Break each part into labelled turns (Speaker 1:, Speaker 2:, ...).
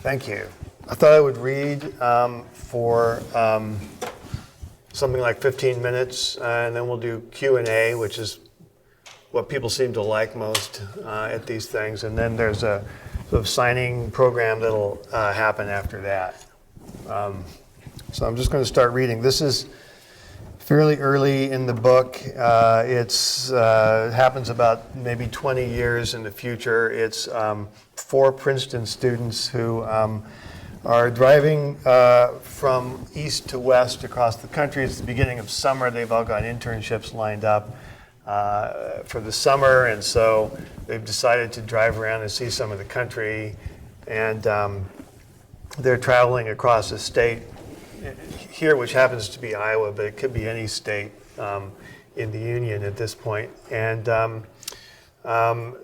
Speaker 1: Thank you. I thought I would read for something like 15 minutes, and then we'll do Q&A, which is what people seem to like most at these things. And then there's a sort of signing program that'll happen after that. So I'm just going to start reading. This is fairly early in the book. It happens about maybe 20 years in the future. It's 4 Princeton students who are driving from east to west across the country. It's the beginning of summer. They've all got internships lined up for the summer, and so they've decided to drive around and see some of the country. And they're traveling across a state here, which happens to be Iowa, but it could be any state in the Union at this point. And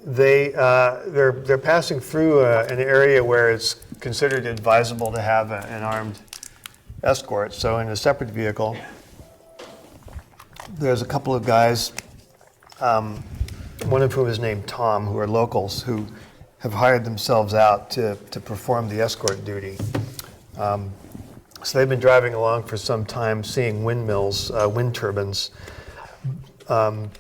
Speaker 1: they're passing through an area where it's considered advisable to have an armed escort. So in a separate vehicle, there's a couple of guys, one of whom is named Tom, who are locals who have hired themselves out to perform the escort duty. So they've been driving along for some time, seeing windmills, wind turbines. And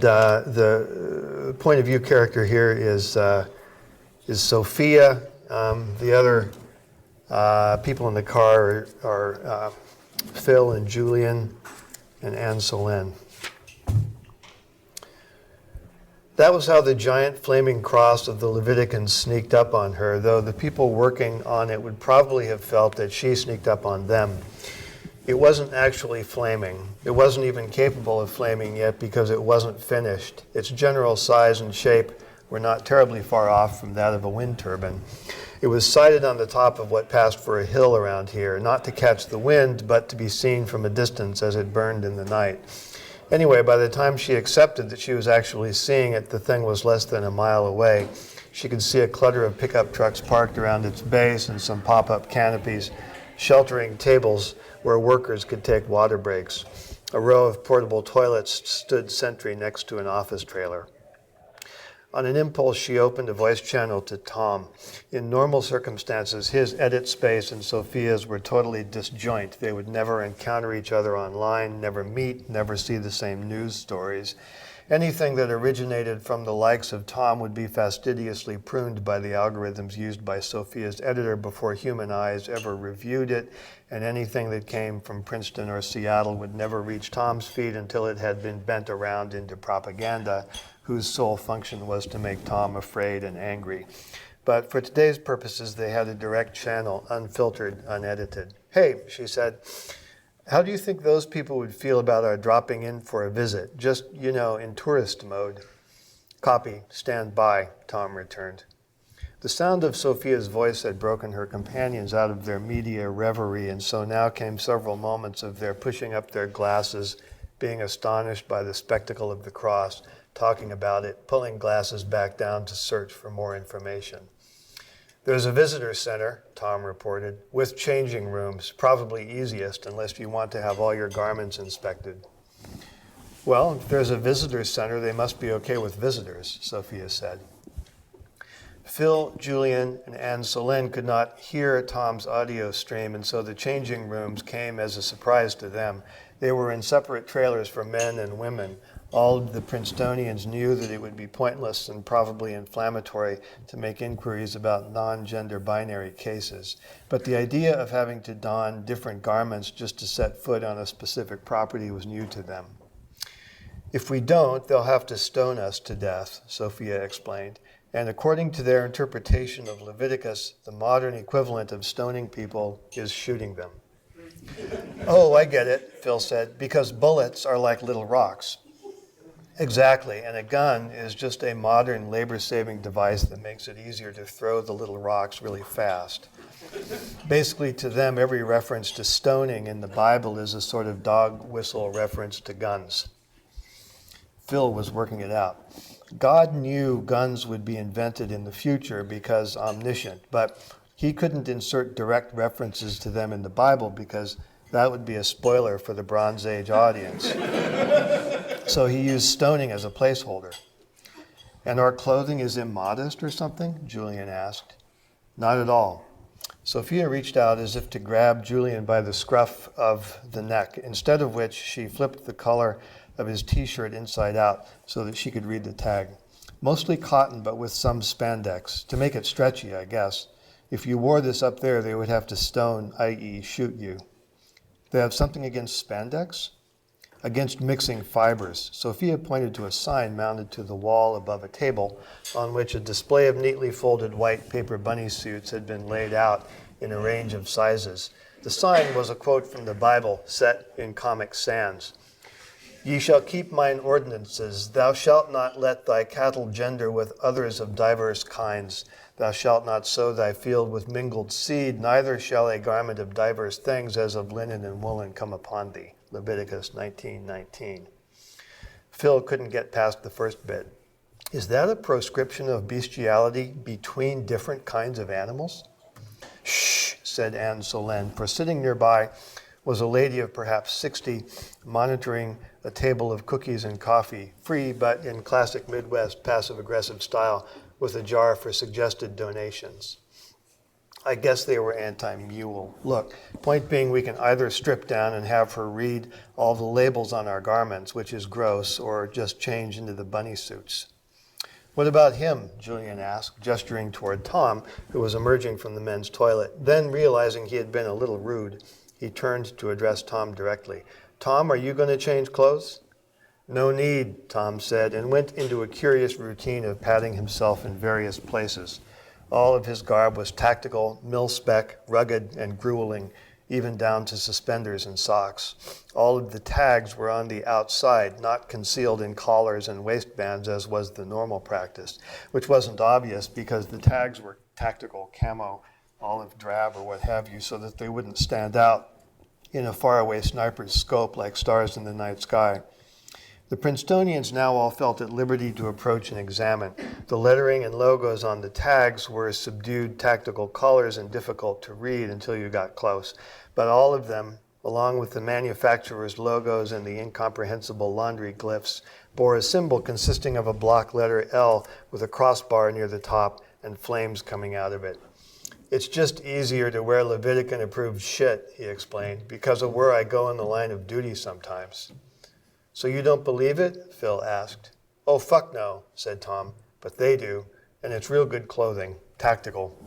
Speaker 1: the point of view character here is Sophia. The other people in the car are Phil and Julian and Anne Solène. That was how the giant flaming cross of the Leviticans sneaked up on her, though the people working on it would probably have felt that she sneaked up on them. It wasn't actually flaming. It wasn't even capable of flaming yet because it wasn't finished. Its general size and shape were not terribly far off from that of a wind turbine. It was sited on the top of what passed for a hill around here, not to catch the wind, but to be seen from a distance as it burned in the night. Anyway, by the time she accepted that she was actually seeing it, the thing was less than a mile away. She could see a clutter of pickup trucks parked around its base and some pop-up canopies, sheltering tables where workers could take water breaks. A row of portable toilets stood sentry next to an office trailer. On an impulse, she opened a voice channel to Tom. In normal circumstances, his edit space and Sophia's were totally disjoint. They would never encounter each other online, never meet, never see the same news stories. Anything that originated from the likes of Tom would be fastidiously pruned by the algorithms used by Sophia's editor before human eyes ever reviewed it, and anything that came from Princeton or Seattle would never reach Tom's feed until it had been bent around into propaganda, whose sole function was to make Tom afraid and angry. But for today's purposes, they had a direct channel, unfiltered, unedited. "Hey," she said, "how do you think those people would feel about our dropping in for a visit? Just, in tourist mode." "Copy. Stand by," Tom returned. The sound of Sophia's voice had broken her companions out of their media reverie, and so now came several moments of their pushing up their glasses, being astonished by the spectacle of the cross, talking about it, pulling glasses back down to search for more information. "There's a visitor center," Tom reported, "with changing rooms, probably easiest unless you want to have all your garments inspected." "Well, if there's a visitor center, they must be okay with visitors," Sophia said. Phil, Julian, and Anne Solène could not hear Tom's audio stream, and so the changing rooms came as a surprise to them. They were in separate trailers for men and women. All of the Princetonians knew that it would be pointless and probably inflammatory to make inquiries about non-gender binary cases. But the idea of having to don different garments just to set foot on a specific property was new to them. "If we don't, they'll have to stone us to death," Sophia explained. And according to their interpretation of Leviticus, the modern equivalent of stoning people is shooting them. "Oh, I get it," Phil said, "because bullets are like little rocks." "Exactly, and a gun is just a modern labor-saving device that makes it easier to throw the little rocks really fast." Basically, to them, every reference to stoning in the Bible is a sort of dog whistle reference to guns. Phil was working it out. God knew guns would be invented in the future because omniscient, but he couldn't insert direct references to them in the Bible because that would be a spoiler for the Bronze Age audience. So he used stoning as a placeholder. "And our clothing is immodest or something?" Julian asked. Not at all. Sophia reached out as if to grab Julian by the scruff of the neck, instead of which she flipped the collar of his t-shirt inside out so that she could read the tag. Mostly cotton, but with some spandex, to make it stretchy, I guess. If you wore this up there, they would have to stone, i.e. shoot you. They have something against spandex? Against mixing fibers. Sophia pointed to a sign mounted to the wall above a table on which a display of neatly folded white paper bunny suits had been laid out in a range of sizes. The sign was a quote from the Bible set in Comic Sans. Ye shall keep mine ordinances. Thou shalt not let thy cattle gender with others of diverse kinds. Thou shalt not sow thy field with mingled seed, neither shall a garment of diverse things as of linen and woolen come upon thee. Leviticus 19:19. Phil couldn't get past the first bit. Is that a proscription of bestiality between different kinds of animals? Shh, said Anne Solène, for sitting nearby was a lady of perhaps 60, monitoring a table of cookies and coffee, free but in classic Midwest passive-aggressive style, with a jar for suggested donations. I guess they were anti-mule. Look, point being, we can either strip down and have her read all the labels on our garments, which is gross, or just change into the bunny suits. What about him? Julian asked, gesturing toward Tom, who was emerging from the men's toilet. Then, realizing he had been a little rude, he turned to address Tom directly. Tom, are you going to change clothes? No need, Tom said, and went into a curious routine of patting himself in various places. All of his garb was tactical, mil-spec, rugged, and grueling, even down to suspenders and socks. All of the tags were on the outside, not concealed in collars and waistbands as was the normal practice, which wasn't obvious because the tags were tactical, camo, olive drab, or what have you, so that they wouldn't stand out in a faraway sniper's scope like stars in the night sky. The Princetonians now all felt at liberty to approach and examine. The lettering and logos on the tags were subdued tactical colors and difficult to read until you got close. But all of them, along with the manufacturer's logos and the incomprehensible laundry glyphs, bore a symbol consisting of a block letter L with a crossbar near the top and flames coming out of it. It's just easier to wear Levitican-approved shit, he explained, because of where I go in the line of duty sometimes. So you don't believe it? Phil asked. Oh, fuck no, said Tom, but they do, and it's real good clothing, tactical.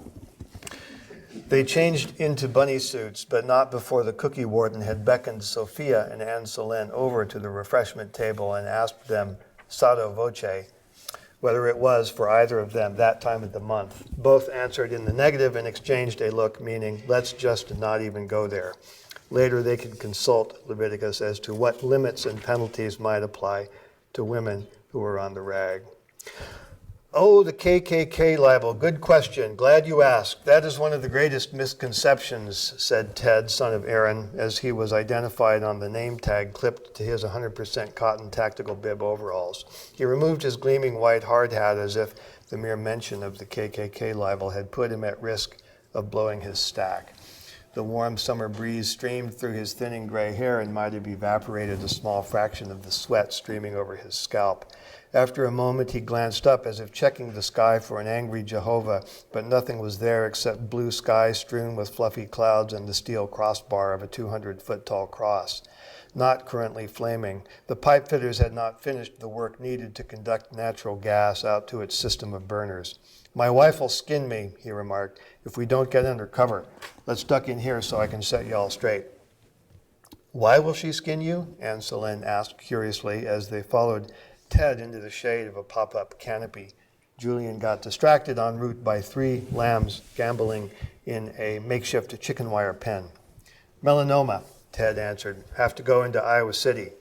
Speaker 1: They changed into bunny suits, but not before the cookie warden had beckoned Sophia and Anne Solène over to the refreshment table and asked them, sotto voce, whether it was for either of them that time of the month. Both answered in the negative and exchanged a look meaning, let's just not even go there. Later, they could consult Leviticus as to what limits and penalties might apply to women who were on the rag. Oh, the KKK libel. Good question. Glad you asked. That is one of the greatest misconceptions, said Ted, son of Aaron, as he was identified on the name tag clipped to his 100% cotton tactical bib overalls. He removed his gleaming white hard hat as if the mere mention of the KKK libel had put him at risk of blowing his stack. The warm summer breeze streamed through his thinning gray hair and might have evaporated a small fraction of the sweat streaming over his scalp. After a moment, he glanced up as if checking the sky for an angry Jehovah, but nothing was there except blue sky strewn with fluffy clouds and the steel crossbar of a 200-foot-tall cross. Not currently flaming. The pipe fitters had not finished the work needed to conduct natural gas out to its system of burners. My wife will skin me, he remarked, if we don't get under cover. Let's duck in here so I can set you all straight. Why will she skin you? Anne Solène asked curiously as they followed Ted into the shade of a pop-up canopy. Julian got distracted en route by 3 lambs gamboling in a makeshift chicken wire pen. Melanoma, Ted answered. Have to go into Iowa City.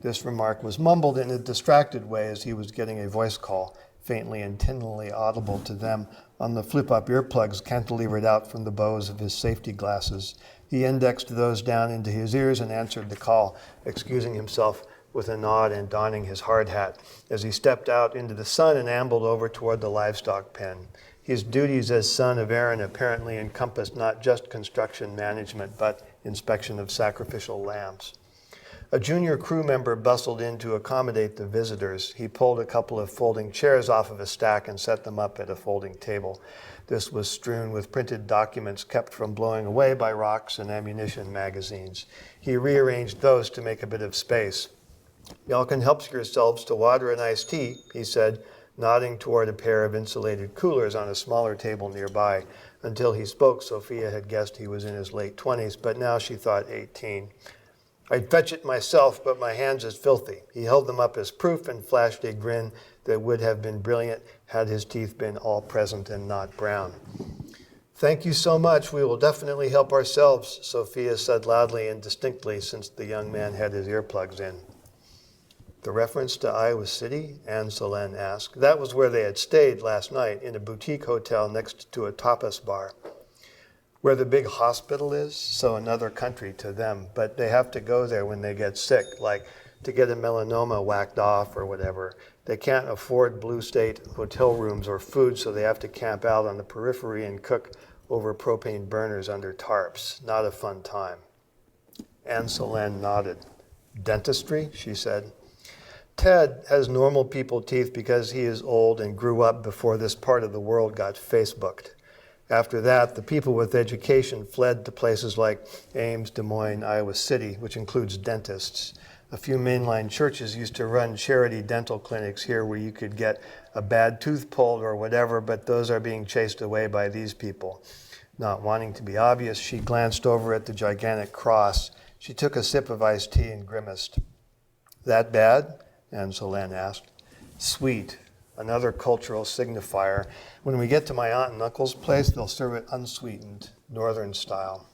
Speaker 1: This remark was mumbled in a distracted way as he was getting a voice call, faintly and tinnily audible to them on the flip-up earplugs cantilevered out from the bows of his safety glasses. He indexed those down into his ears and answered the call, excusing himself with a nod and donning his hard hat as he stepped out into the sun and ambled over toward the livestock pen. His duties as son of Aaron apparently encompassed not just construction management, but inspection of sacrificial lambs. A junior crew member bustled in to accommodate the visitors. He pulled a couple of folding chairs off of a stack and set them up at a folding table. This was strewn with printed documents kept from blowing away by rocks and ammunition magazines. He rearranged those to make a bit of space. "Y'all can help yourselves to water and iced tea," he said, nodding toward a pair of insulated coolers on a smaller table nearby. Until he spoke, Sophia had guessed he was in his late 20s, but now she thought 18. "I'd fetch it myself, but my hands is filthy." He held them up as proof and flashed a grin that would have been brilliant had his teeth been all present and not brown. "Thank you so much. We will definitely help ourselves," Sophia said loudly and distinctly, since the young man had his earplugs in. "The reference to Iowa City?" Anne Solène asked. That was where they had stayed last night, in a boutique hotel next to a tapas bar. "Where the big hospital is, so another country to them, but they have to go there when they get sick, like to get a melanoma whacked off or whatever. They can't afford Blue State hotel rooms or food, so they have to camp out on the periphery and cook over propane burners under tarps. Not a fun time." Anne Solène nodded. "Dentistry?" she said. "Ted has normal people teeth because he is old and grew up before this part of the world got Facebooked. After that, the people with education fled to places like Ames, Des Moines, Iowa City, which includes dentists. A few mainline churches used to run charity dental clinics here where you could get a bad tooth pulled or whatever, but those are being chased away by these people." Not wanting to be obvious, she glanced over at the gigantic cross. She took a sip of iced tea and grimaced. "That bad?" Anne Solène asked. "Sweet. Another cultural signifier. When we get to my aunt and uncle's place, they'll serve it unsweetened, northern style."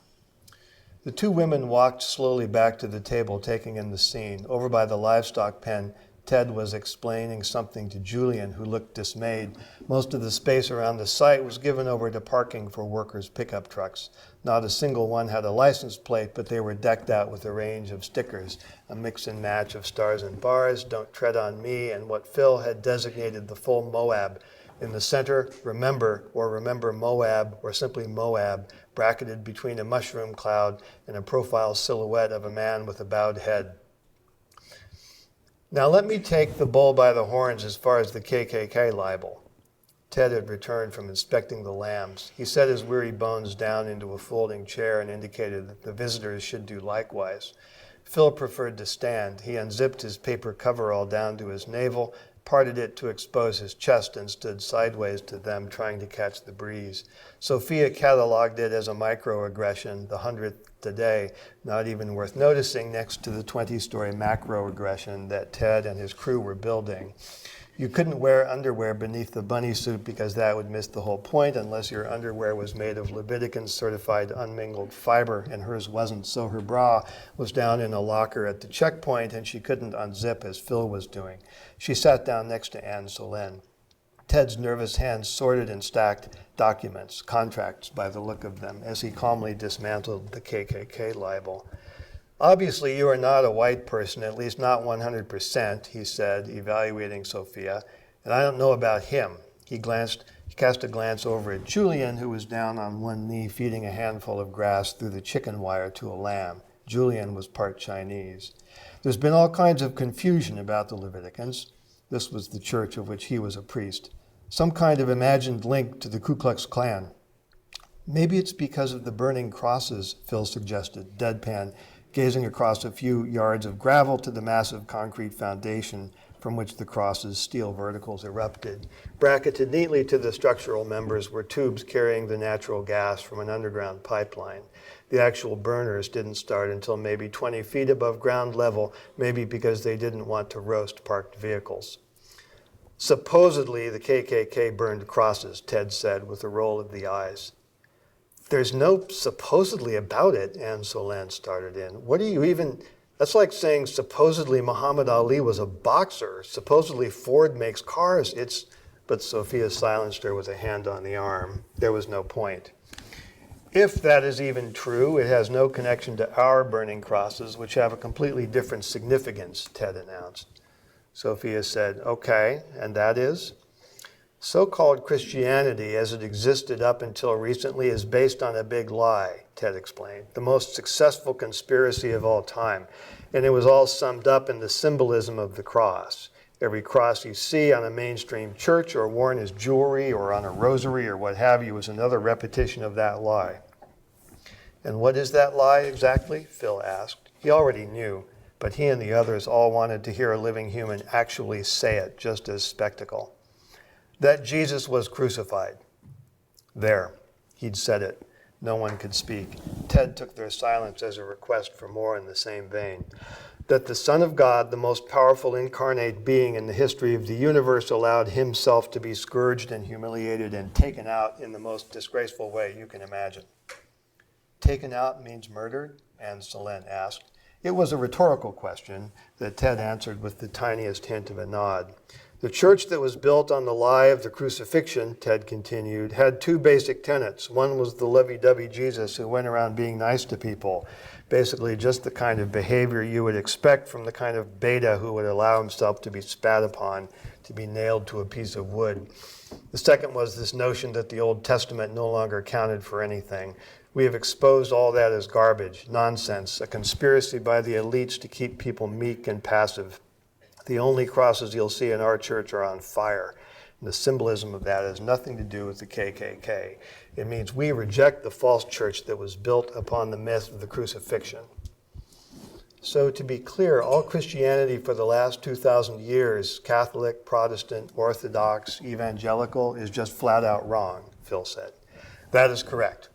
Speaker 1: The two women walked slowly back to the table, taking in the scene. Over by the livestock pen, Ted was explaining something to Julian, who looked dismayed. Most of the space around the site was given over to parking for workers' pickup trucks. Not a single one had a license plate, but they were decked out with a range of stickers, a mix and match of stars and bars, "Don't Tread on Me," and what Phil had designated the full Moab. In the center, "Remember," or "Remember Moab," or simply Moab, bracketed between a mushroom cloud and a profile silhouette of a man with a bowed head. "Now let me take the bull by the horns as far as the KKK libel." Ted had returned from inspecting the lambs. He set his weary bones down into a folding chair and indicated that the visitors should do likewise. Phil preferred to stand. He unzipped his paper coverall down to his navel, parted it to expose his chest, and stood sideways to them, trying to catch the breeze. Sophia cataloged it as a microaggression, the 100th today, not even worth noticing next to the 20-story macroaggression that Ted and his crew were building. You couldn't wear underwear beneath the bunny suit because that would miss the whole point unless your underwear was made of Leviticans-certified unmingled fiber, and hers wasn't, so her bra was down in a locker at the checkpoint and she couldn't unzip as Phil was doing. She sat down next to Anne Solène. Ted's nervous hands sorted and stacked documents, contracts by the look of them, as he calmly dismantled the KKK libel. "Obviously, you are not a white person, at least not 100%, he said, evaluating Sophia. "And I don't know about him." He cast a glance over at Julian, who was down on one knee feeding a handful of grass through the chicken wire to a lamb. Julian was part Chinese. "There's been all kinds of confusion about the Leviticans." This was the church of which he was a priest. "Some kind of imagined link to the Ku Klux Klan." "Maybe it's because of the burning crosses," Phil suggested, deadpan, gazing across a few yards of gravel to the massive concrete foundation from which the cross's steel verticals erupted. Bracketed neatly to the structural members were tubes carrying the natural gas from an underground pipeline. The actual burners didn't start until maybe 20 feet above ground level, maybe because they didn't want to roast parked vehicles. "Supposedly, the KKK burned crosses," Ted said with a roll of the eyes. "There's no supposedly about it," Anne Solène started in. "What do you even... That's like saying supposedly Muhammad Ali was a boxer. Supposedly Ford makes cars. It's..." But Sophia silenced her with a hand on the arm. There was no point. "If that is even true, it has no connection to our burning crosses, which have a completely different significance," Ted announced. Sophia said, "Okay, and that is?" So-called Christianity, as it existed up until recently, is based on a big lie, Ted explained, the most successful conspiracy of all time. And it was all summed up in the symbolism of the cross. Every cross you see on a mainstream church or worn as jewelry or on a rosary or what have you is another repetition of that lie. And what is that lie exactly? Phil asked. He already knew, but he and the others all wanted to hear a living human actually say it, just as spectacle. That Jesus was crucified. There, he'd said it. No one could speak. Ted took their silence as a request for more in the same vein. That the Son of God, the most powerful incarnate being in the history of the universe, allowed himself to be scourged and humiliated and taken out in the most disgraceful way you can imagine. Taken out means murdered? Anne Selene asked. It was a rhetorical question that Ted answered with the tiniest hint of a nod. The church that was built on the lie of the crucifixion, Ted continued, had two basic tenets. One was the lovey-dovey Jesus who went around being nice to people, basically just the kind of behavior you would expect from the kind of beta who would allow himself to be spat upon, to be nailed to a piece of wood. The second was this notion that the Old Testament no longer counted for anything. We have exposed all that as garbage, nonsense, a conspiracy by the elites to keep people meek and passive. The only crosses you'll see in our church are on fire. And the symbolism of that has nothing to do with the KKK. It means we reject the false church that was built upon the myth of the crucifixion. So to be clear, all Christianity for the last 2,000 years, Catholic, Protestant, Orthodox, evangelical, is just flat out wrong, Phil said. That is correct.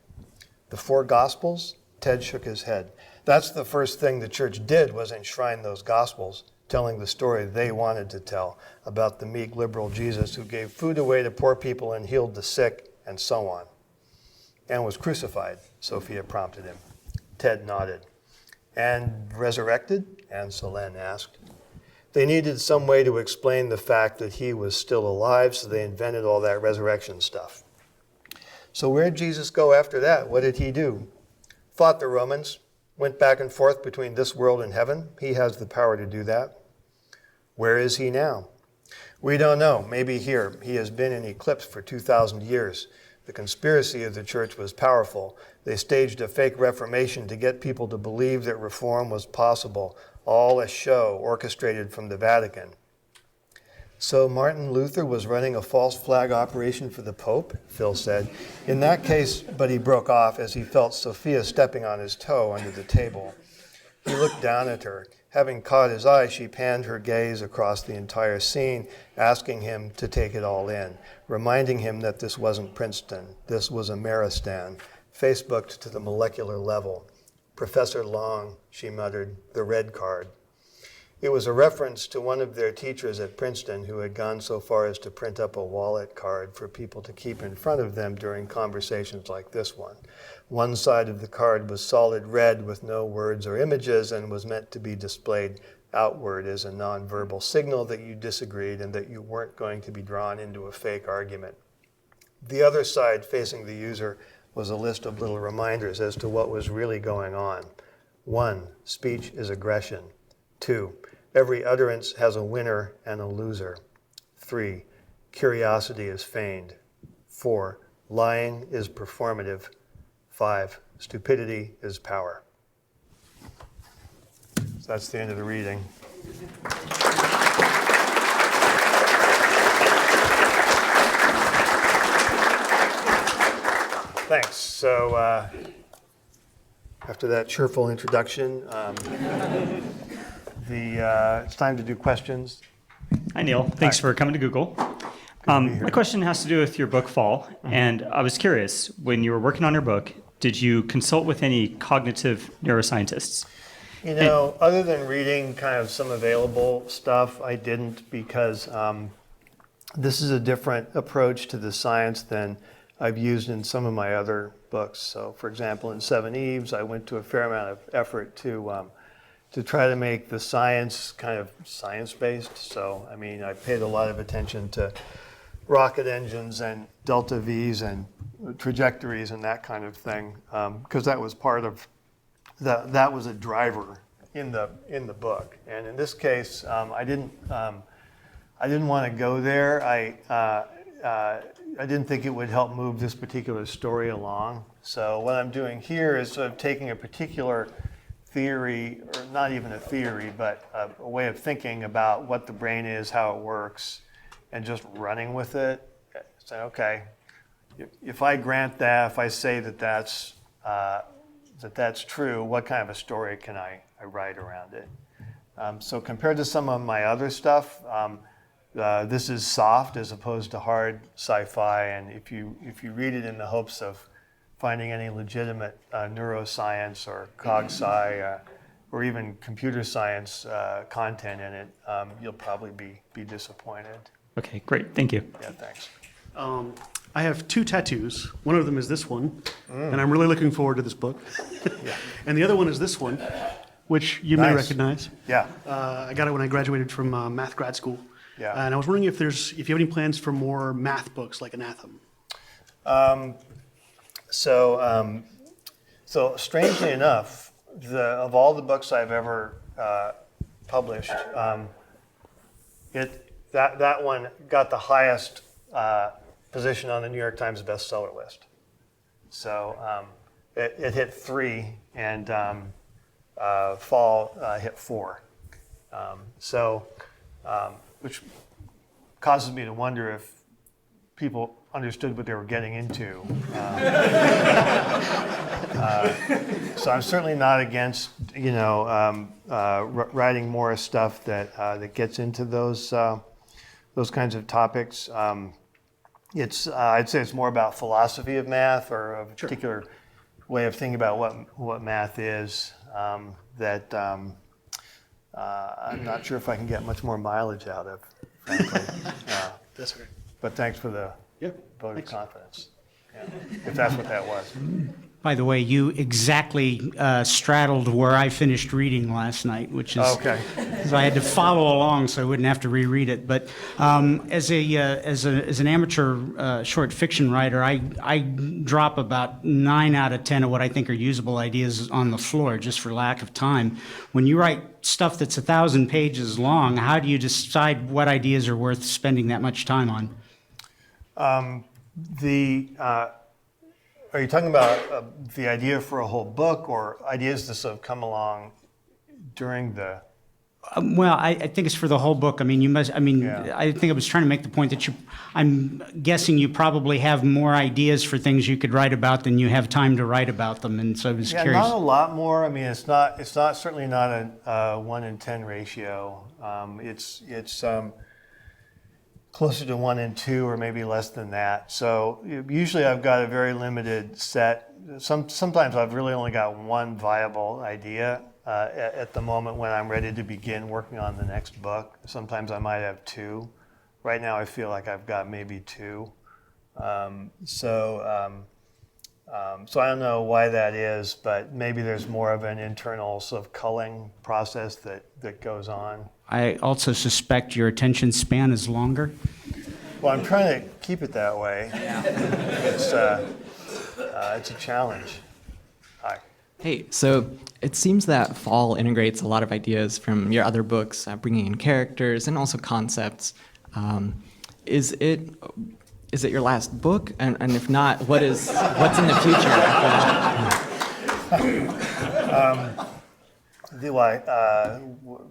Speaker 1: The four Gospels? Ted shook his head. That's the first thing the church did, was enshrine those Gospels, telling the story they wanted to tell about the meek liberal Jesus who gave food away to poor people and healed the sick and so on. And was crucified, Sophia prompted him. Ted nodded. And resurrected? Anne Selene asked. They needed some way to explain the fact that he was still alive, so they invented all that resurrection stuff. So where'd Jesus go after that? What did he do? Fought the Romans, went back and forth between this world and heaven. He has the power to do that. Where is he now? We don't know. Maybe here. He has been in eclipse for 2,000 years. The conspiracy of the church was powerful. They staged a fake reformation to get people to believe that reform was possible, all a show orchestrated from the Vatican. So Martin Luther was running a false flag operation for the Pope, Phil said. In that case, but he broke off as he felt Sophia stepping on his toe under the table. He looked down at her. Having caught his eye, she panned her gaze across the entire scene, asking him to take it all in, reminding him that this wasn't Princeton. This was Ameristan, Facebooked to the molecular level. Professor Long, she muttered, the red card. It was a reference to one of their teachers at Princeton who had gone so far as to print up a wallet card for people to keep in front of them during conversations like this one. One side of the card was solid red with no words or images and was meant to be displayed outward as a nonverbal signal that you disagreed and that you weren't going to be drawn into a fake argument. The other side, facing the user, was a list of little reminders as to what was really going on. 1, speech is aggression. 2, every utterance has a winner and a loser. 3, curiosity is feigned. 4, lying is performative. 5, stupidity is power. So that's the end of the reading. Thanks. So after that cheerful introduction, it's time to do questions.
Speaker 2: Hi, Neal. Thanks for coming to Google. My question has to do with your book, Fall. And I was curious, when you were working on your book, did you consult with any cognitive neuroscientists?
Speaker 1: You know, other than reading kind of some available stuff, I didn't, because this is a different approach to the science than I've used in some of my other books. So, for example, in Seveneves, I went to a fair amount of effort to try to make the science kind of science-based. So, I mean, I paid a lot of attention to rocket engines and delta V's and trajectories and that kind of thing, because that was part of that was a driver in the book. And in this case, I didn't want to go there. I didn't think it would help move this particular story along. So what I'm doing here is sort of taking a particular theory, or not even a theory, but a way of thinking about what the brain is, how it works, and just running with it. Say, okay, if I grant that, if I say that that's true, what kind of a story can I write around it? So compared to some of my other stuff, this is soft as opposed to hard sci-fi, and if you read it in the hopes of finding any legitimate neuroscience or cog-sci or even computer science content in it, you'll probably be disappointed.
Speaker 2: Okay, great. Thank you.
Speaker 1: Yeah, thanks.
Speaker 3: I have 2 tattoos. One of them is this one, and I'm really looking forward to this book.
Speaker 1: Yeah.
Speaker 3: And the other one is this one, which you may
Speaker 1: Nice.
Speaker 3: recognize.
Speaker 1: Yeah.
Speaker 3: I got it when I graduated from math grad school.
Speaker 1: Yeah.
Speaker 3: And I was wondering if you have any plans for more math books like Anathema.
Speaker 1: So strangely enough, of all the books I've ever published, that one got the highest position on the New York Times bestseller list. So it hit 3, and Fall hit 4. Which causes me to wonder if people understood what they were getting into. So I'm certainly not against, writing more stuff that gets into those kinds of topics. I'd say it's more about philosophy of math, or a particular way of thinking about what math is. I'm not sure if I can get much more mileage out of, frankly.
Speaker 3: That's great.
Speaker 1: But thanks for the vote of confidence, if that's what that was.
Speaker 4: By the way, you exactly straddled where I finished reading last night, which is
Speaker 1: Okay.
Speaker 4: because I had to follow along so I wouldn't have to reread it. But as an amateur short fiction writer, I drop about 9 out of 10 of what I think are usable ideas on the floor just for lack of time. When you write stuff that's 1,000 pages long, how do you decide what ideas are worth spending that much time on?
Speaker 1: Are you talking about the idea for a whole book, or ideas that sort of come along during the?
Speaker 4: Well, I think it's for the whole book. I mean,
Speaker 1: Yeah.
Speaker 4: I think I was trying to make the point that I'm guessing you probably have more ideas for things you could write about than you have time to write about them, and so I was curious.
Speaker 1: Not a lot more. I mean, it's certainly not a 1 in 10 ratio. It's closer to 1 in 2, or maybe less than that. So usually I've got a very limited set. Sometimes I've really only got one viable idea at the moment when I'm ready to begin working on the next book. Sometimes I might have 2. Right now I feel like I've got maybe 2. So I don't know why that is, but maybe there's more of an internal sort of culling process that goes on.
Speaker 4: I also suspect your attention span is longer.
Speaker 1: Well, I'm trying to keep it that way. Yeah. It's a challenge. Hi.
Speaker 5: Hey, so it seems that Fall integrates a lot of ideas from your other books, bringing in characters and also concepts. Is it your last book? And if not, what's in the future after that?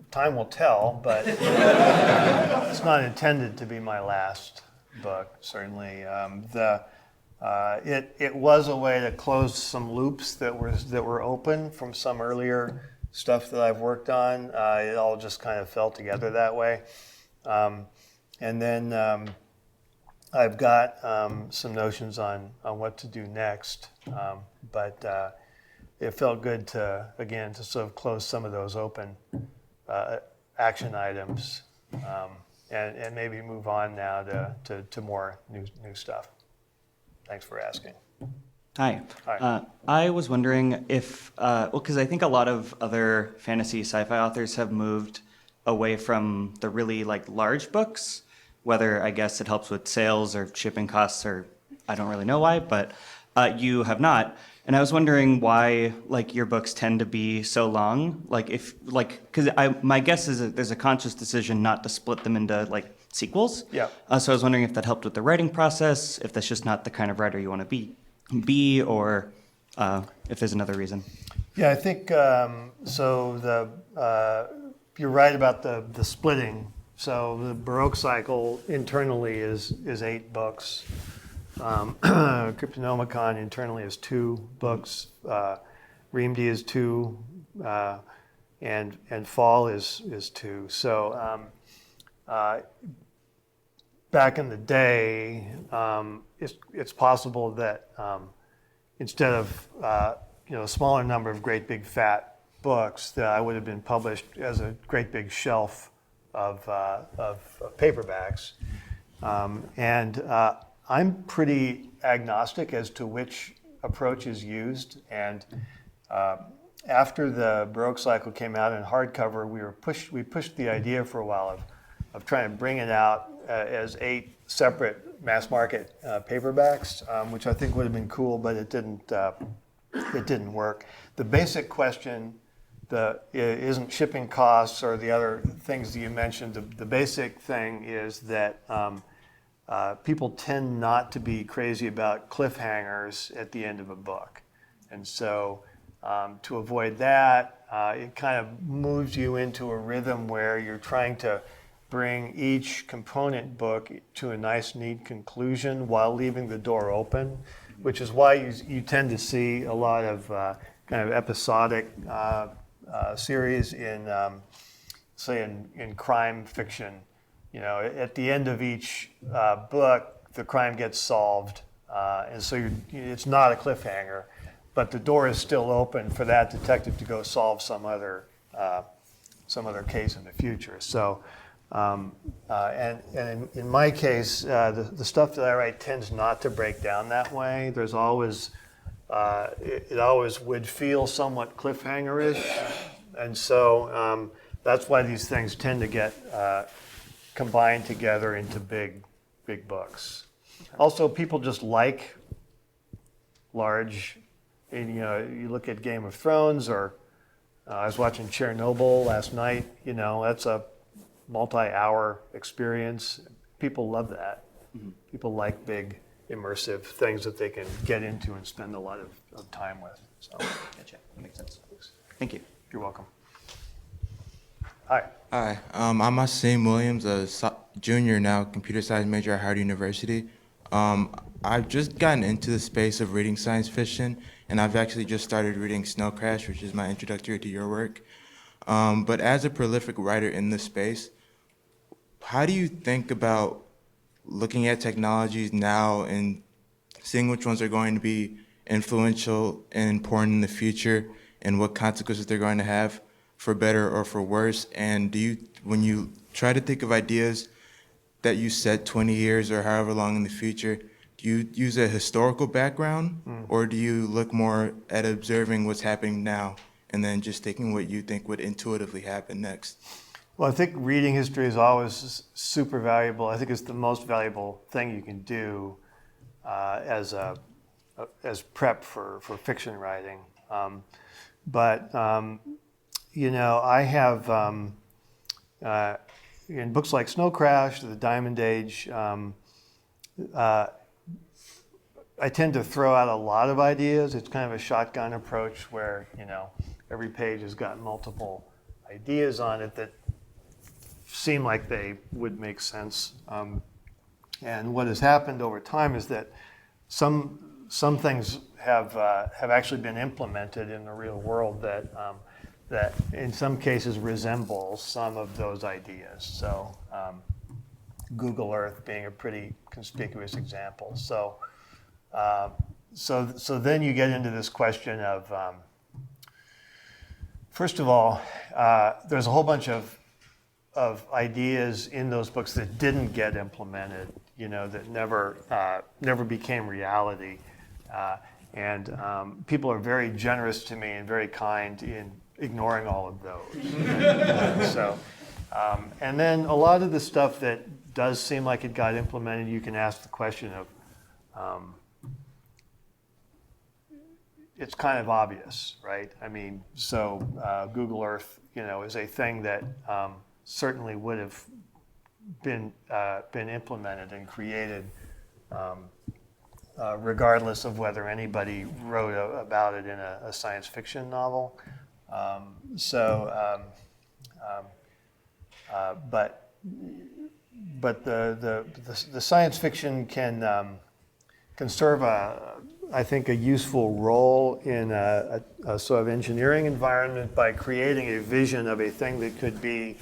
Speaker 1: Time will tell, but it's not intended to be my last book, certainly. It was a way to close some loops that were open from some earlier stuff that I've worked on. It all just kind of fell together that way. And then I've got some notions on what to do next, but it felt good to sort of close some of those open action items, and maybe move on now to more new stuff. Thanks for asking.
Speaker 6: Hi.
Speaker 1: Hi.
Speaker 6: I was wondering if, because I think a lot of other fantasy sci-fi authors have moved away from the really large books, whether I guess it helps with sales or shipping costs, or I don't really know why, but you have not. And I was wondering why your books tend to be so long. Because my guess is that there's a conscious decision not to split them into sequels.
Speaker 1: Yeah.
Speaker 6: So I was wondering if that helped with the writing process, if that's just not the kind of writer you want to be, or if there's another reason.
Speaker 1: Yeah, I think so. You're right about the splitting. So the Baroque cycle internally is 8 books. Cryptonomicon internally is 2 books. Reamde is 2, and Fall is 2. So back in the day, it's possible that instead of a smaller number of great big fat books, that I would have been published as a great big shelf of paperbacks. I'm pretty agnostic as to which approach is used. And after the Baroque cycle came out in hardcover, we pushed the idea for a while of trying to bring it out as 8 separate mass market paperbacks, which I think would have been cool, but it didn't work. The basic question isn't shipping costs or the other things that you mentioned. The basic thing is that people tend not to be crazy about cliffhangers at the end of a book. And so to avoid that, it kind of moves you into a rhythm where you're trying to bring each component book to a nice, neat conclusion while leaving the door open, which is why you tend to see a lot of kind of episodic series in, say, in crime fiction. At the end of each book, the crime gets solved, and so it's not a cliffhanger, but the door is still open for that detective to go solve some other case in the future. So, in my case, the stuff that I write tends not to break down that way. There's always it always would feel somewhat cliffhanger-ish, and so that's why these things tend to get combined together into big books. Also, people just like large. You look at Game of Thrones, or I was watching Chernobyl last night. That's a multi-hour experience. People love that. Mm-hmm. People like big, immersive things that they can get into and spend a lot of time with. So,
Speaker 6: Gotcha. That makes sense. Thank you.
Speaker 1: You're welcome. Hi.
Speaker 7: Hi, I'm Asim Williams, a junior now, computer science major at Howard University. I've just gotten into the space of reading science fiction, and I've actually just started reading Snow Crash, which is my introductory to your work. But as a prolific writer in this space, how do you think about looking at technologies now and seeing which ones are going to be influential and important in the future and what consequences they're going to have, for better or for worse? And when you try to think of ideas that you set 20 years or however long in the future, do you use a historical background, or do you look more at observing what's happening now and then just thinking what you think would intuitively happen next?
Speaker 1: Well, I think reading history is always super valuable. I think it's the most valuable thing you can do as prep for fiction writing. I have in books like Snow Crash, The Diamond Age, I tend to throw out a lot of ideas. It's kind of a shotgun approach where, every page has got multiple ideas on it that seem like they would make sense. And what has happened over time is that some things have actually been implemented in the real world that in some cases resembles some of those ideas. So Google Earth being a pretty conspicuous example. So then you get into this question of, first of all, there's a whole bunch of ideas in those books that didn't get implemented, that never became reality. And people are very generous to me and very kind in ignoring all of those. And then a lot of the stuff that does seem like it got implemented, you can ask the question of, it's kind of obvious, right? I mean, so Google Earth, is a thing that certainly would have been implemented and created, regardless of whether anybody wrote about it in a science fiction novel. But the science fiction can serve I think a useful role in a sort of engineering environment by creating a vision of a thing that could be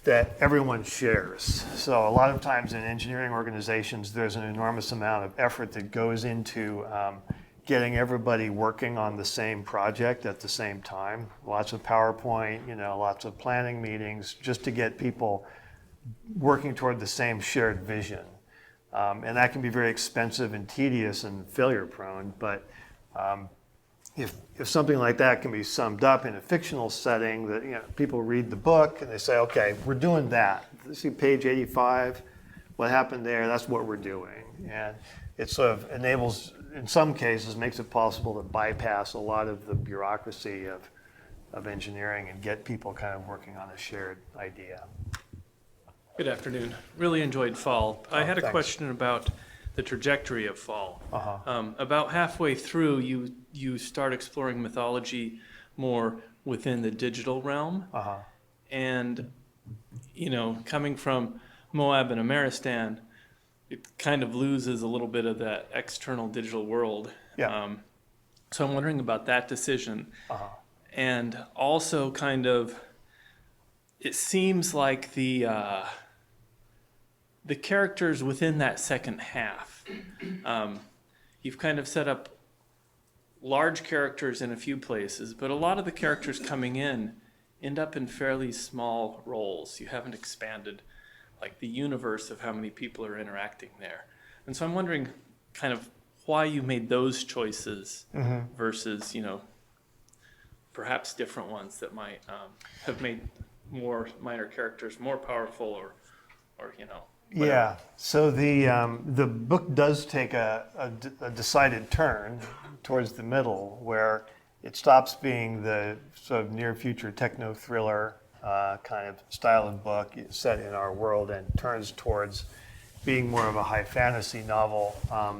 Speaker 1: that everyone shares. So a lot of times in engineering organizations, there's an enormous amount of effort that goes into getting everybody working on the same project at the same time. Lots of PowerPoint, lots of planning meetings, just to get people working toward the same shared vision. And that can be very expensive and tedious and failure prone, but if something like that can be summed up in a fictional setting, that people read the book and they say, okay, we're doing that. See page 85, what happened there, that's what we're doing. And it sort of enables, in some cases, makes it possible to bypass a lot of the bureaucracy of engineering and get people kind of working on a shared idea.
Speaker 8: Good afternoon. Really enjoyed Fall. I had a
Speaker 1: thanks.
Speaker 8: question about the trajectory of Fall.
Speaker 1: Uh-huh.
Speaker 8: About halfway through, you start exploring mythology more within the digital realm.
Speaker 1: Uh-huh.
Speaker 8: And, coming from Moab and Ameristan, it kind of loses a little bit of that external digital world.
Speaker 1: Yeah.
Speaker 8: So I'm wondering about that decision.
Speaker 1: Uh-huh.
Speaker 8: And also kind of, it seems like the characters within that second half, you've kind of set up large characters in a few places, but a lot of the characters coming in end up in fairly small roles. You haven't expanded like the universe of how many people are interacting there. And so I'm wondering kind of why you made those choices versus, perhaps different ones that might have made more minor characters more powerful or whatever.
Speaker 1: Yeah, so the book does take a decided turn towards the middle, where it stops being the sort of near future techno-thriller kind of style of book set in our world and turns towards being more of a high fantasy novel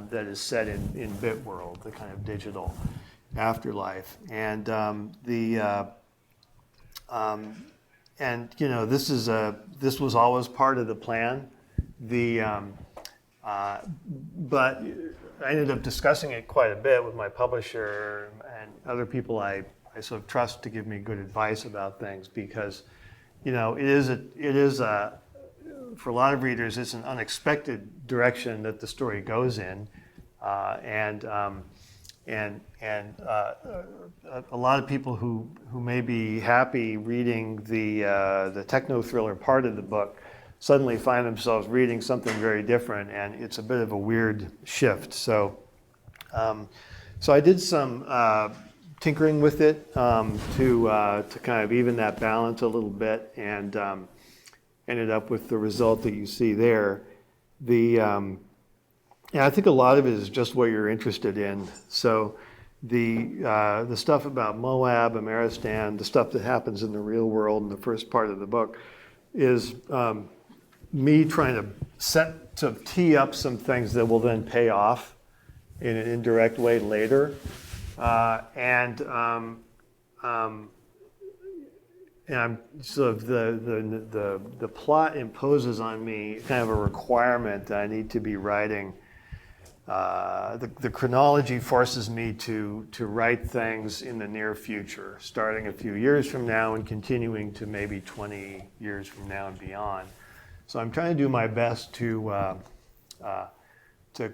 Speaker 1: that is set in bit world, the kind of digital afterlife. And this was always part of the plan. But I ended up discussing it quite a bit with my publisher and other people I sort of trust to give me good advice about things, because it is for a lot of readers, it's an unexpected direction that the story goes in, and a lot of people who may be happy reading the techno-thriller part of the book suddenly find themselves reading something very different, and it's a bit of a weird shift. So I did some tinkering with it to kind of even that balance a little bit, and ended up with the result that you see there. And I think a lot of it is just what you're interested in. So the stuff about Moab, Ameristan, the stuff that happens in the real world in the first part of the book is me trying to tee up some things that will then pay off in an indirect way later. And I'm sort of the plot imposes on me kind of a requirement that I need to be writing. The chronology forces me to write things in the near future, starting a few years from now and continuing to maybe 20 years from now and beyond. So I'm trying to do my best to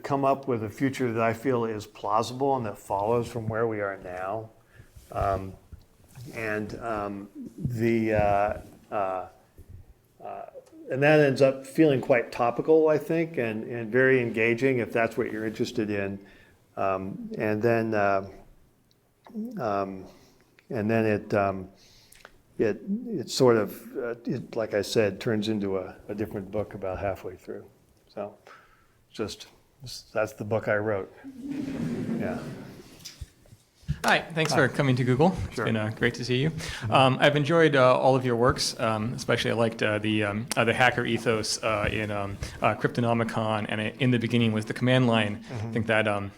Speaker 1: come up with a future that I feel is plausible and that follows from where we are now. And that ends up feeling quite topical, I think, and very engaging if that's what you're interested in. And then it sort of, like I said, turns into a different book about halfway through. So that's the book I wrote. Yeah.
Speaker 9: Hi, thanks for coming to Google.
Speaker 1: Sure.
Speaker 9: It's been great to see you. I've enjoyed all of your works, especially I liked the hacker ethos in Cryptonomicon, and in the beginning was the command line. I think that and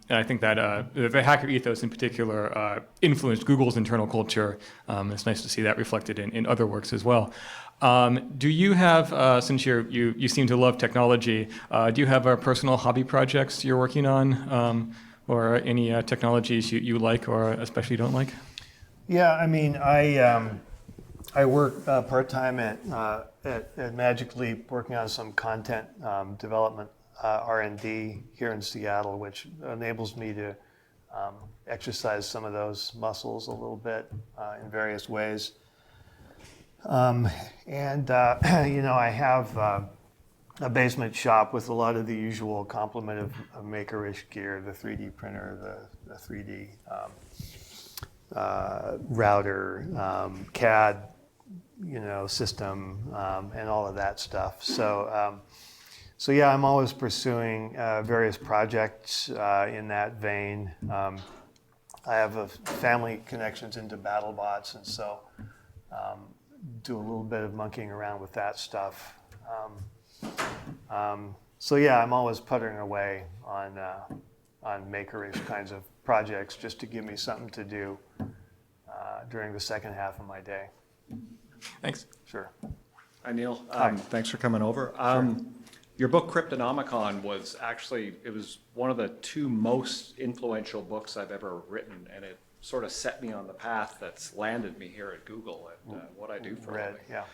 Speaker 9: I think that the hacker ethos in particular influenced Google's internal culture. It's nice to see that reflected in other works as well. Do you have, since you seem to love technology, do you have personal hobby projects you're working on, or any technologies you like or especially don't like?
Speaker 1: Yeah, I mean, I work part-time at Magic Leap, working on some content development R&D here in Seattle, which enables me to exercise some of those muscles a little bit in various ways. I have a basement shop with a lot of the usual complement of maker-ish gear, the 3D printer, the 3D router, CAD, system, and all of that stuff. So yeah, I'm always pursuing various projects in that vein. I have a family connections into BattleBots, and so do a little bit of monkeying around with that stuff. So yeah, I'm always puttering away on maker-ish kinds of projects just to give me something to do during the second half of my day.
Speaker 9: Thanks.
Speaker 1: Sure.
Speaker 10: Hi, Neal.
Speaker 1: Hi.
Speaker 10: Thanks for coming over. Your book, Cryptonomicon, was actually, it was one of the two most influential books I've ever written, and it sort of set me on the path that's landed me here at Google and what I do for a living.
Speaker 1: Yeah.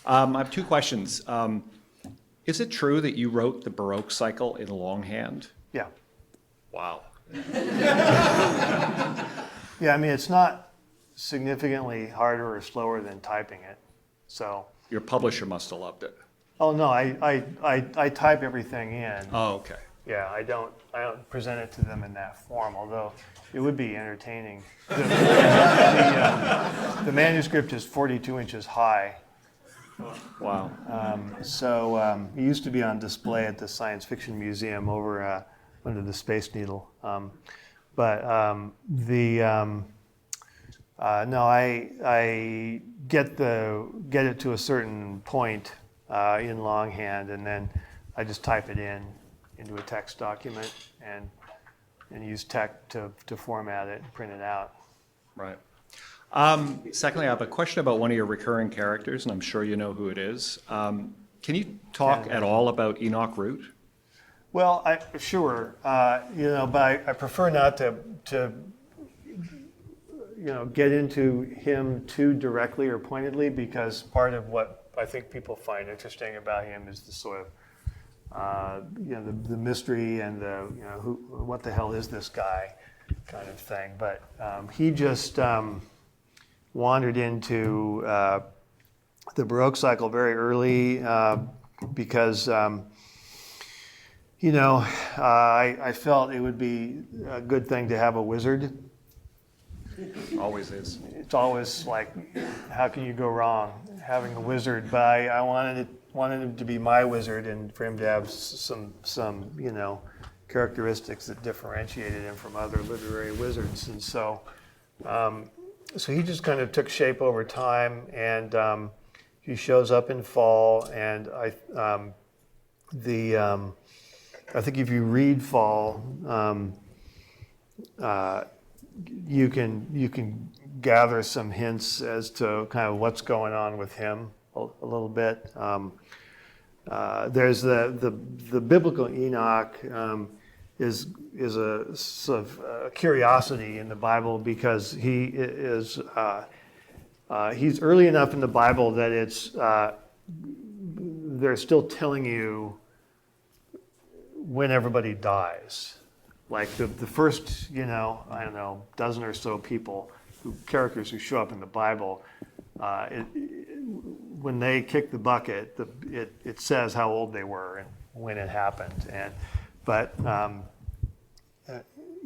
Speaker 10: I have two questions. Is it true that you wrote the Baroque cycle in longhand?
Speaker 1: Yeah.
Speaker 10: Wow.
Speaker 1: Yeah, I mean, it's not significantly harder or slower than typing it. So.
Speaker 10: Your publisher must have loved it.
Speaker 1: Oh no, I type everything in.
Speaker 10: Oh, okay.
Speaker 1: Yeah, I don't present it to them in that form, although it would be entertaining. The manuscript is 42 inches high.
Speaker 10: Wow.
Speaker 1: It used to be on display at the Science Fiction Museum over under the Space Needle. No, I get it to a certain point in longhand, and then I just type it into a text document and use tech to format it and print it out.
Speaker 10: Right. Secondly, I have a question about one of your recurring characters, and I'm sure you know who it is. Can you talk at all about Enoch Root?
Speaker 1: Well, sure, but I prefer not to get into him too directly or pointedly, because part of what I think people find interesting about him is the sort of the mystery and what the hell is this guy kind of thing. But he just wandered into the Baroque cycle very early because I felt it would be a good thing to have a wizard.
Speaker 10: Always is.
Speaker 1: It's always like, how can you go wrong having a wizard? But I wanted him to be my wizard, and for him to have some characteristics that differentiated him from other literary wizards. And so he just kind of took shape over time, and he shows up in fall. And I think if you read Fall, you can gather some hints as to kind of what's going on with him a little bit. There's the biblical Enoch is a sort of a curiosity in the Bible, because he's early enough in the Bible that they're still telling you when everybody dies. Like the first, dozen or so characters who show up in the Bible, when they kick the bucket, it says how old they were and when it happened. But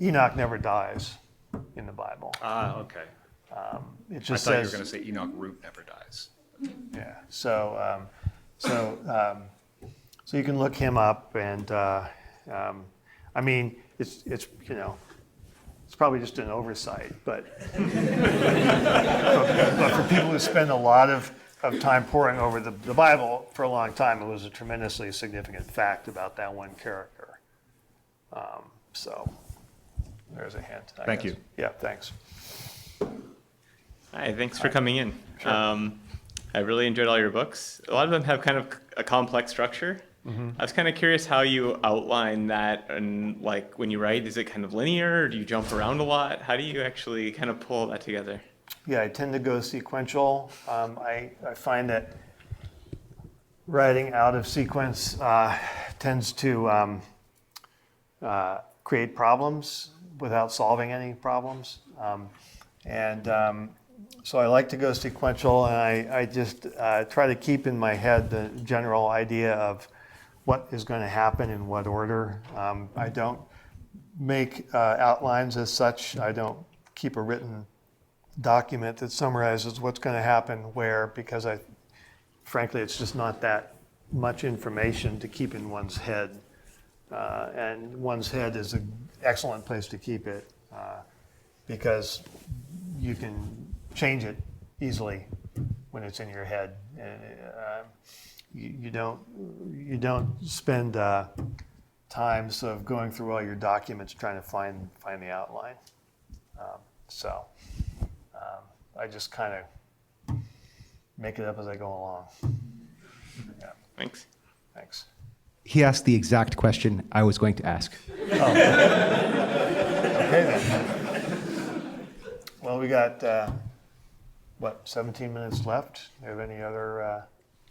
Speaker 1: Enoch never dies in the Bible.
Speaker 10: Ah, okay.
Speaker 1: It just
Speaker 10: I thought you were
Speaker 1: says,
Speaker 10: going to say Enoch Root never dies.
Speaker 1: yeah. So you can look him up, and I mean, it's It's probably just an oversight, but but for people who spend a lot of time poring over the Bible for a long time, it was a tremendously significant fact about that one character. So there's a hint.
Speaker 11: Thank you.
Speaker 1: Yeah, thanks.
Speaker 12: Hi, thanks for coming in. I really enjoyed all your books. A lot of them have kind of a complex structure. I was kind of curious how you outline that, and like when you write, is it kind of linear, or do you jump around a lot? How do you actually kind of pull that together?
Speaker 1: Yeah, I tend to go sequential. I find that writing out of sequence tends to create problems without solving any problems. So I like to go sequential, and I just try to keep in my head the general idea of what is going to happen in what order. I don't make outlines as such. I don't keep a written document that summarizes what's going to happen where, because frankly, it's just not that much information to keep in one's head. And one's head is an excellent place to keep it because you can change it easily when it's in your head. You don't spend time sort of going through all your documents trying to find the outline. I just kind of make it up as I go along. Yeah.
Speaker 12: Thanks.
Speaker 1: Thanks.
Speaker 11: He asked the exact question I was going to ask.
Speaker 1: Oh. Okay then. Well, we got 17 minutes left. Do you have any other?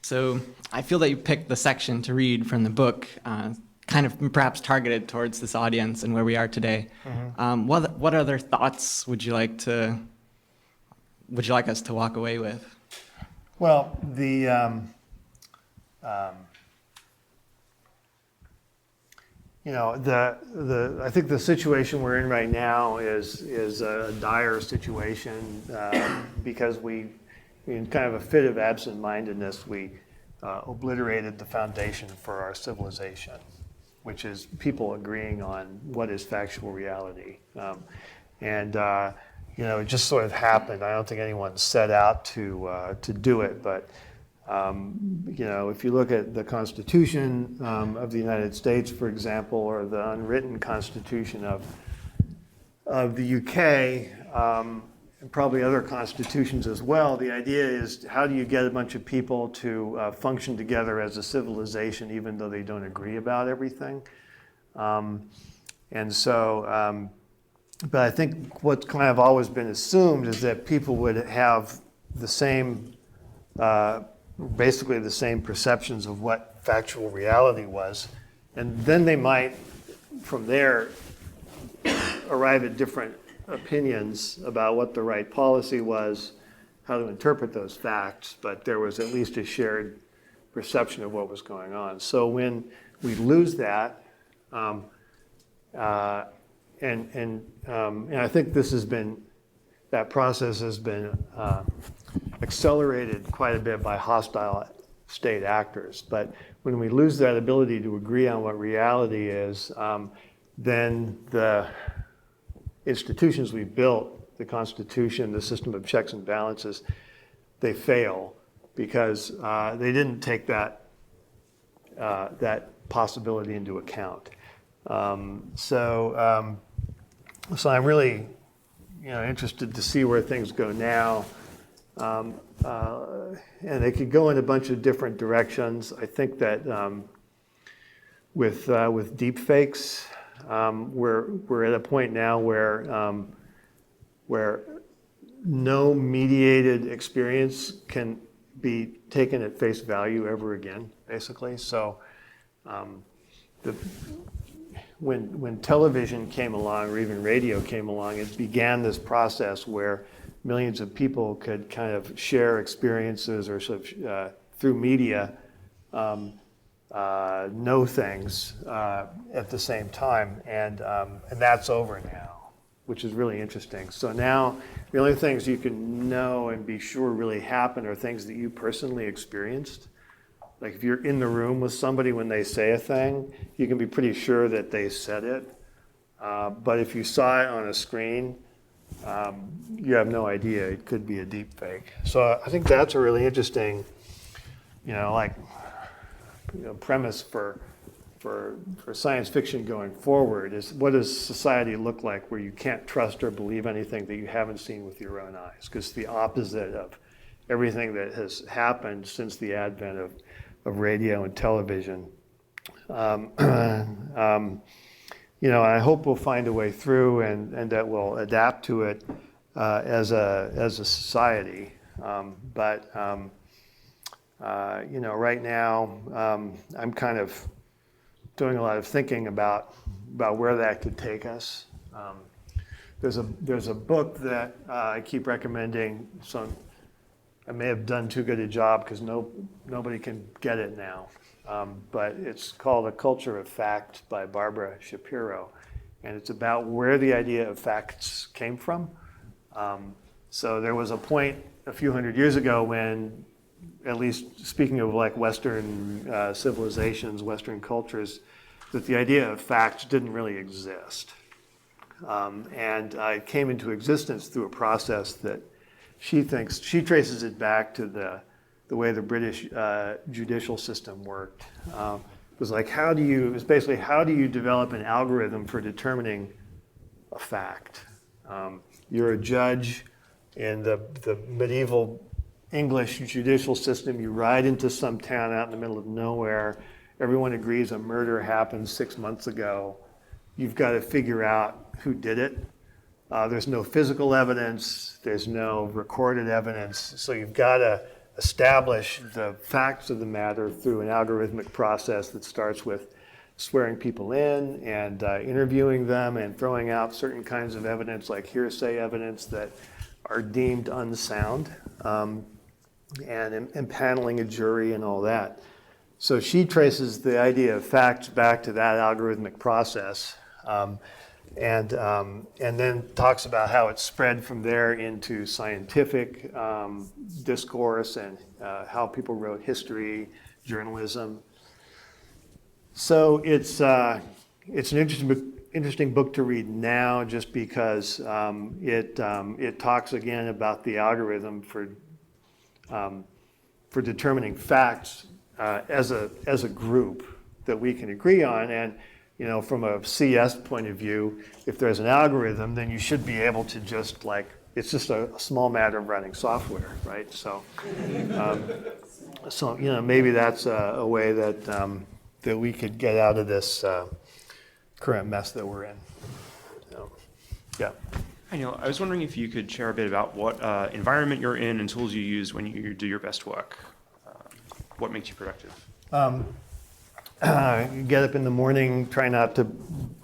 Speaker 5: So I feel that you picked the section to read from the book, kind of perhaps targeted towards this audience and where we are today. What other thoughts would you like us to walk away with?
Speaker 1: Well, I think the situation we're in right now is a dire situation because we, in kind of a fit of absent-mindedness, we obliterated the foundation for our civilization, which is people agreeing on what is factual reality. It just sort of happened. I don't think anyone set out to do it, but if you look at the Constitution of the United States, for example, or the unwritten Constitution of the UK, and probably other constitutions as well, the idea is how do you get a bunch of people to function together as a civilization even though they don't agree about everything? But I think what's kind of always been assumed is that people would have the same basically the same perceptions of what factual reality was, and then they might, from there, arrive at different opinions about what the right policy was, how to interpret those facts, but there was at least a shared perception of what was going on. So when we lose that, and I think that process has been accelerated quite a bit by hostile state actors. But when we lose that ability to agree on what reality is, then the institutions we've built, the Constitution, the system of checks and balances, they fail because they didn't take that possibility into account. So I'm really interested to see where things go now. And they could go in a bunch of different directions. I think that with deep fakes, we're at a point now where no mediated experience can be taken at face value ever again, basically. So when television came along, or even radio came along, it began this process where millions of people could kind of share experiences or sort of through media know things at the same time, and that's over now, which is really interesting. So now the only things you can know and be sure really happen are things that you personally experienced. Like if you're in the room with somebody when they say a thing, you can be pretty sure that they said it. But if you saw it on a screen, you have no idea. It could be a deep fake. So I think that's a really interesting, premise for science fiction going forward is what does society look like where you can't trust or believe anything that you haven't seen with your own eyes? Because the opposite of everything that has happened since the advent of radio and television. I hope we'll find a way through and that we'll adapt to it as a society. But right now I'm kind of doing a lot of thinking about where that could take us. There's a book that I keep recommending. So I may have done too good a job because nobody can get it now. But it's called A Culture of Fact by Barbara Shapiro. And it's about where the idea of facts came from. So there was a point a few hundred years ago when, at least speaking of like Western civilizations, Western cultures, that the idea of facts didn't really exist. And it came into existence through a process that she traces it back to the way the British judicial system worked. It was like, how do you develop an algorithm for determining a fact? You're a judge in the medieval English judicial system. You ride into some town out in the middle of nowhere. Everyone agrees a murder happened 6 months ago. You've got to figure out who did it. There's no physical evidence. There's no recorded evidence. So you've got to establish the facts of the matter through an algorithmic process that starts with swearing people in and interviewing them and throwing out certain kinds of evidence like hearsay evidence that are deemed unsound, and impaneling a jury and all that. So she traces the idea of facts back to that algorithmic process, and then talks about how it spread from there into scientific discourse and how people wrote history, journalism. So it's an interesting book to read now, just because it talks again about the algorithm for determining facts as a group that we can agree on. And from a CS point of view, if there's an algorithm, then you should be able to just it's just a small matter of running software, right? So, maybe that's a way that we could get out of this current mess that we're in. So, yeah.
Speaker 13: Hi, Neal. I was wondering if you could share a bit about what environment you're in and tools you use when you do your best work. What makes you productive?
Speaker 1: Get up in the morning, try not to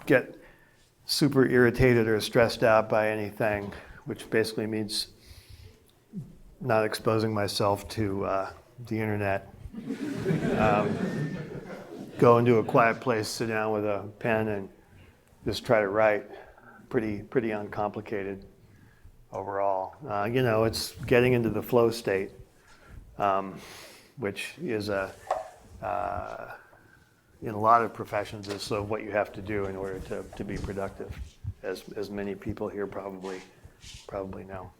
Speaker 1: get super irritated or stressed out by anything, which basically means not exposing myself to the internet. Go into a quiet place, sit down with a pen, and just try to write. Pretty uncomplicated overall. It's getting into the flow state, which is in a lot of professions is sort of what you have to do in order to be productive, as many people here probably know.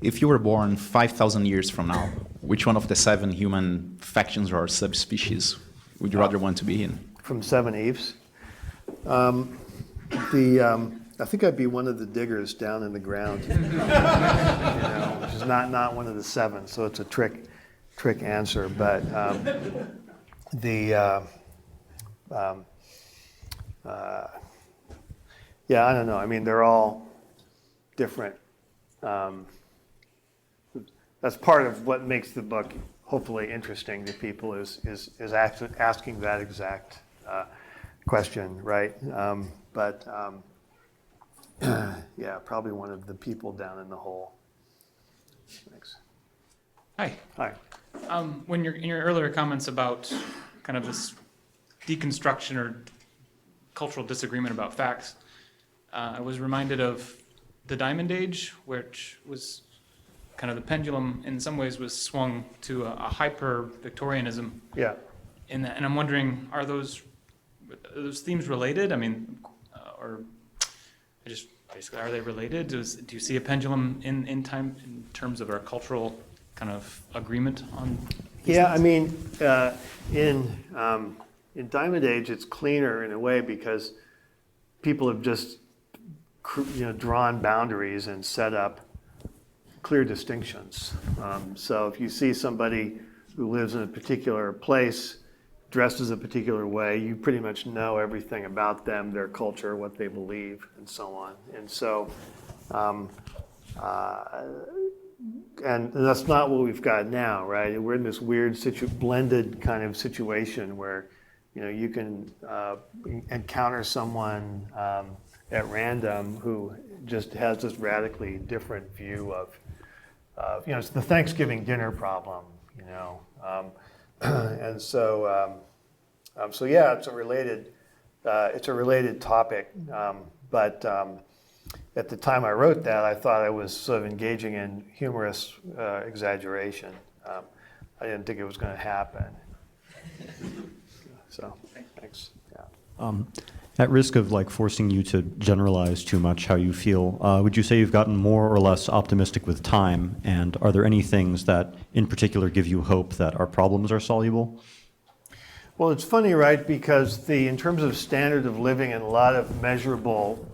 Speaker 14: If you were born 5,000 years from now, which one of the 7 human factions or subspecies would you rather want to be in?
Speaker 1: From Seveneves. I think I'd be one of the diggers down in the ground, which is not one of the 7, so it's a trick answer. But I don't know. I mean, they're all different. That's part of what makes the book hopefully interesting to people is asking that exact question, right? Probably one of the people down in the hole. Thanks.
Speaker 15: Hi.
Speaker 1: Hi.
Speaker 15: When in your earlier comments about kind of this deconstruction or cultural disagreement about facts, I was reminded of the Diamond Age, which was kind of the pendulum in some ways was swung to a hyper-Victorianism.
Speaker 1: Yeah.
Speaker 15: And I'm wondering, are those are those themes related? I mean, or I just basically, are they related? Do you see a pendulum in time in terms of our cultural kind of agreement on?
Speaker 1: Yeah, I mean, in Diamond Age, it's cleaner in a way because people have just drawn boundaries and set up clear distinctions. So if you see somebody who lives in a particular place, dresses a particular way, you pretty much know everything about them, their culture, what they believe, and so on. And so, and that's not what we've got now, right? We're in this weird blended kind of situation where, you can encounter someone at random who just has this radically different view of it's the Thanksgiving dinner problem, and so yeah, it's a related topic, but at the time I wrote that, I thought I was sort of engaging in humorous exaggeration. I didn't think it was going to happen. So, thanks. Yeah.
Speaker 16: At risk of forcing you to generalize too much how you feel, would you say you've gotten more or less optimistic with time? And are there any things that in particular give you hope that our problems are soluble?
Speaker 1: Well, it's funny, right? Because in terms of standard of living and a lot of measurable,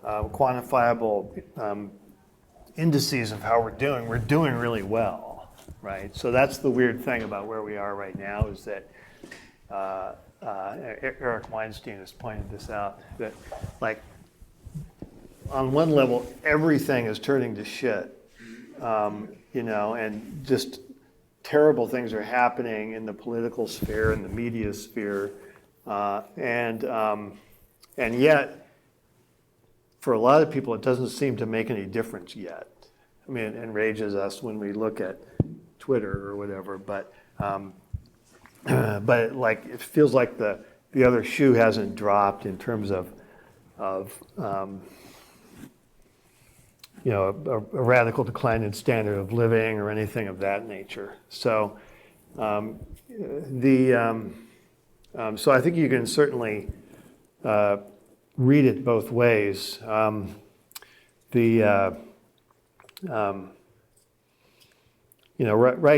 Speaker 1: quantifiable indices of how we're doing really well, right? So that's the weird thing about where we are right now is that Eric Weinstein has pointed this out, that on one level, everything is turning to shit, and just terrible things are happening in the political sphere and the media sphere, and yet, for a lot of people, it doesn't seem to make any difference yet. I mean, it enrages us when we look at Twitter or whatever, but it feels like the other shoe hasn't dropped in terms of a radical decline in standard of living or anything of that nature. So so I think you can certainly read it both ways. Right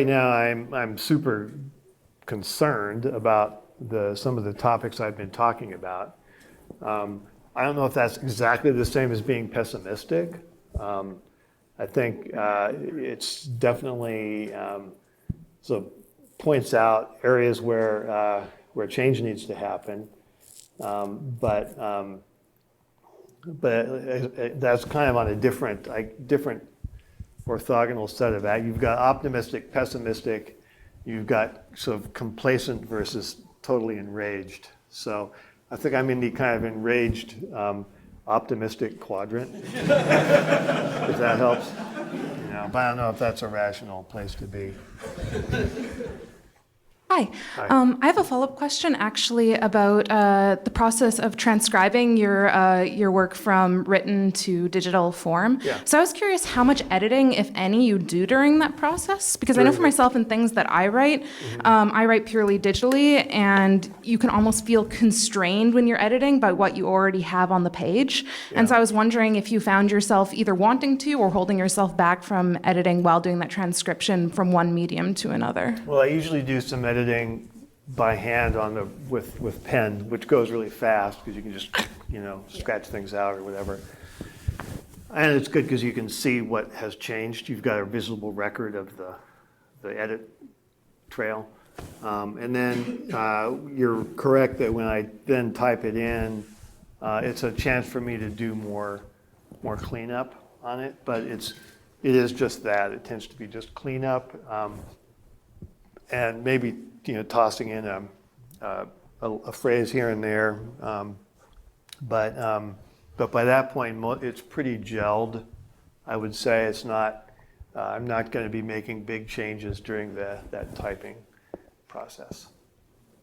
Speaker 1: now I'm super concerned about some of the topics I've been talking about. I don't know if that's exactly the same as being pessimistic. I think it's definitely points out areas where change needs to happen, but that's kind of on a different orthogonal set of that. You've got optimistic, pessimistic. You've got sort of complacent versus totally enraged. So I think I'm in the kind of enraged, optimistic quadrant, if that helps. But I don't know if that's a rational place to be.
Speaker 17: Hi. I have a follow-up question actually about the process of transcribing your work from written to digital form.
Speaker 1: Yeah.
Speaker 17: So I was curious how much editing, if any, you do during that process? Because I know for myself in things that I write, I write purely digitally, and you can almost feel constrained when you're editing by what you already have on the page. Yeah. And so I was wondering if you found yourself either wanting to or holding yourself back from editing while doing that transcription from one medium to another.
Speaker 1: Well, I usually do some editing by hand with pen, which goes really fast because you can just scratch things out or whatever. And it's good because you can see what has changed. You've got a visible record of the edit trail. And then you're correct that when I then type it in, it's a chance for me to do more cleanup on it. But it is just that. It tends to be just cleanup. And maybe tossing in a phrase here and there, but by that point it's pretty gelled. I would say it's not. I'm not going to be making big changes during that typing process.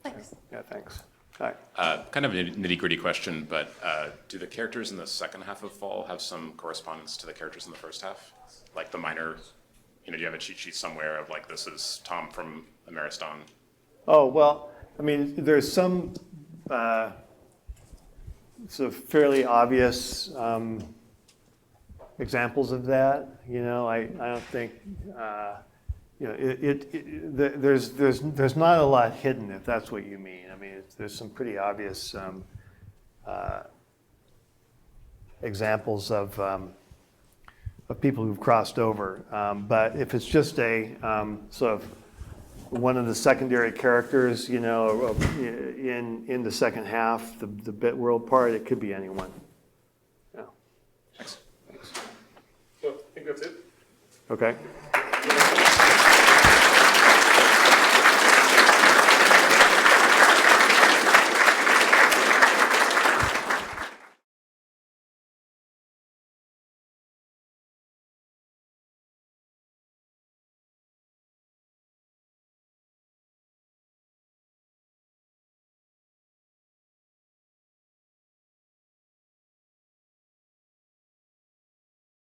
Speaker 17: Thanks.
Speaker 1: Yeah, thanks. All right.
Speaker 18: Kind of a nitty-gritty question, but do the characters in the second half of Fall have some correspondence to the characters in the first half, like the minor? Do you have a cheat sheet somewhere of this is Tom from Ameristan?
Speaker 1: Oh, well, I mean, there's some sort of fairly obvious examples of that. I don't think there's not a lot hidden, if that's what you mean. I mean, there's some pretty obvious examples of people who've crossed over. But if it's just a sort of one of the secondary characters, in the second half, the bit world part, it could be anyone. Yeah.
Speaker 13: So I think that's it.
Speaker 1: Okay.